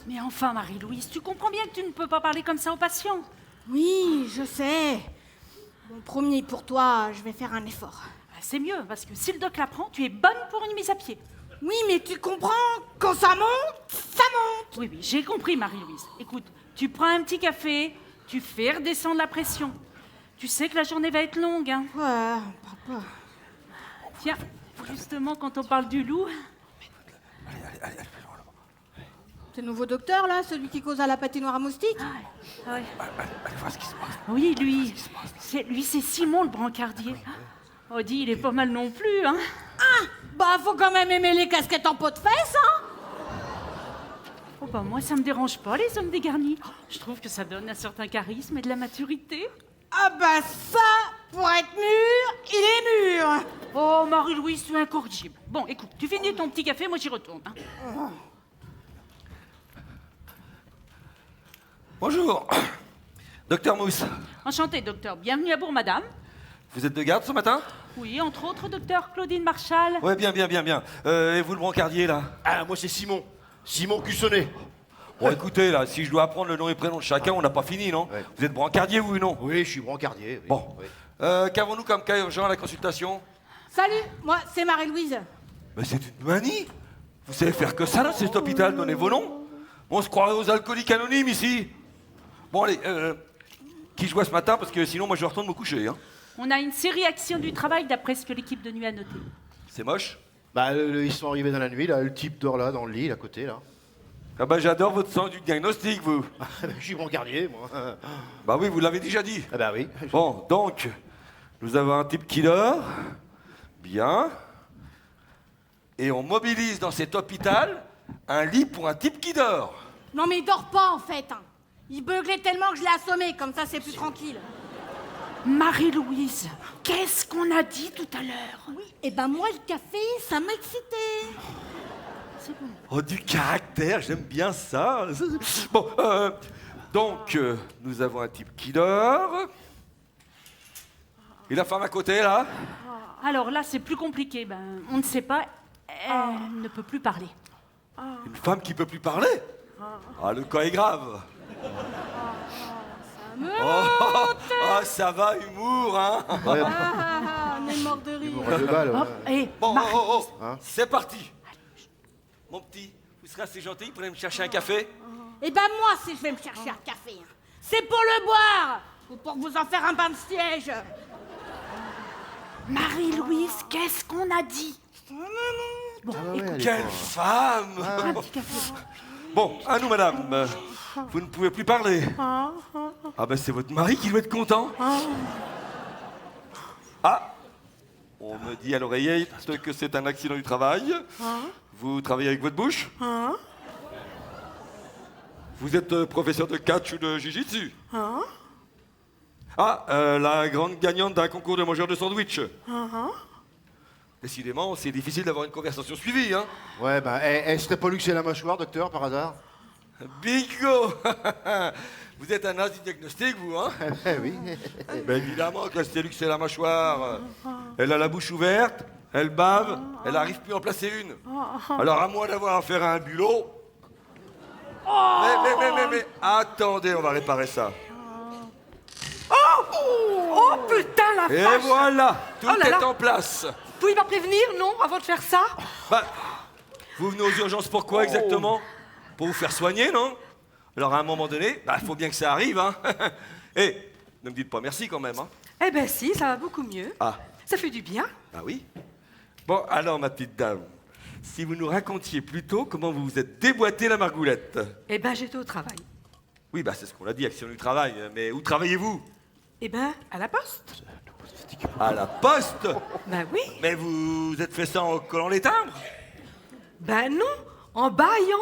Mais enfin, Marie-Louise, tu comprends bien que tu ne peux pas parler comme ça aux patients. Oui, je sais. Bon, promis, pour toi, je vais faire un effort. C'est mieux, parce que si le doc l'apprend, tu es bonne pour une mise à pied. Oui, mais tu comprends, quand ça monte, ça monte. Oui, j'ai compris, Marie-Louise. Écoute, tu prends un petit café, tu fais redescendre la pression. Tu sais que la journée va être longue, hein. Ouais, papa. Tiens, justement, quand on parle du loup... Allez. C'est le nouveau docteur, là, celui qui cause à la patinoire à moustiques? Ouais. Allez voir ce qui se passe. Oui, lui, c'est Simon, le brancardier. Oh, dis, il est pas mal non plus, hein. Ah, bah, faut quand même aimer les casquettes en peau de fesse, hein. Oh, bah, moi, ça me dérange pas, les hommes dégarnis. Je trouve que ça donne un certain charisme et de la maturité. Ah bah ça, pour être mûr, il est mûr. Oh, Marie-Louise, tu es incorrigible. Bon, écoute, tu finis ton petit café, moi j'y retourne. Hein. Bonjour, docteur Mousse. Enchanté, docteur. Bienvenue à Bourg, madame. Vous êtes de garde ce matin? Oui, entre autres, docteur Claudine Marchal. Ouais, bien. Et vous, le brancardier, là? Ah, moi c'est Simon. Simon Cussonnet. Bon, écoutez, là, si je dois apprendre le nom et prénom de chacun, on n'a pas fini, non? Ouais. Vous êtes brancardier, vous ou non? Oui, je suis brancardier. Oui. Bon. Oui. Qu'avons-nous comme cas urgent à la consultation? Salut, moi, c'est Marie-Louise. Mais c'est une manie! Vous savez faire que ça, dans cet hôpital? Donnez vos noms. On se croirait aux alcooliques anonymes, ici. Bon, allez, qui je vois ce matin? Parce que sinon, moi, je retourne me coucher, hein. On a une série action du travail d'après ce que l'équipe de nuit a noté. C'est moche? Bah, ils sont arrivés dans la nuit, là. Le type dort là, dans le lit, à côté, là. Ah bah, j'adore votre sens du diagnostic, vous. Je suis brancardier, moi. Bah oui, vous l'avez déjà dit. Ah bah oui. Bon, donc, nous avons un type qui dort. Bien. Et on mobilise dans cet hôpital un lit pour un type qui dort. Non mais il dort pas en fait. Hein. Il beuglait tellement que je l'ai assommé, comme ça c'est plus tranquille. Marie-Louise, qu'est-ce qu'on a dit tout à l'heure? Oui, et ben moi le café, ça m'a excité. C'est bon. Oh, du caractère, j'aime bien ça. Bon, donc, nous avons un type qui dort. Et la femme à côté, là? Alors là, c'est plus compliqué. Ben, on ne sait pas. Elle ne peut plus parler. Une femme qui peut plus parler? Ah, le cas est grave. Ça va, humour, hein? Ouais, On est mort de rire. de balle, ouais. Hop, et Bon, Hein? c'est parti. Mon petit, vous serez assez gentil pour aller me chercher un café? Et ben moi si je vais me chercher un café, hein, c'est pour le boire ou pour vous en faire un bain de siège. Marie-Louise, qu'est-ce qu'on a dit? Bon, Ah ouais, écoute, elle est Quelle pas- femme! un petit café. Bon, à nous, madame. Vous ne pouvez plus parler. Ah ben, c'est votre mari qui doit être content. Ah! On me dit à l'oreillette que c'est un accident du travail. Vous travaillez avec votre bouche? Vous êtes professeur de catch ou de jiu-jitsu? Ah, la grande gagnante d'un concours de mangeurs de sandwich. Décidément, c'est difficile d'avoir une conversation suivie, hein? Ouais, bah, elle serait pas luxée la mâchoire, docteur, par hasard? Bingo! Vous êtes un as du diagnostic, vous, hein? Eh oui. Ben évidemment que c'est la mâchoire. Elle a la bouche ouverte, elle bave, elle n'arrive plus à en placer une. Alors à moins d'avoir affaire à un bulot. Mais, attendez, on va réparer ça. Oh putain la Et vache! voilà, tout Oh là là. est en place. Vous pouvez pas prévenir, non, avant de faire ça? Bah, vous venez aux urgences pourquoi exactement? Pour vous faire soigner, non? Alors à un moment donné, il faut bien que ça arrive, hein? Et ne me dites pas merci quand même, hein? Eh ben si, ça va beaucoup mieux. Ah. Ça fait du bien. Ah oui? Bon, alors, ma petite dame, si vous nous racontiez plutôt comment vous vous êtes déboîté la margoulette. Eh ben j'étais au travail. Oui, c'est ce qu'on a dit, action du travail. Mais où travaillez-vous? Eh ben à la poste. À la poste? Ben oui. Mais vous êtes fait ça en collant les timbres? Ben non, en baillant.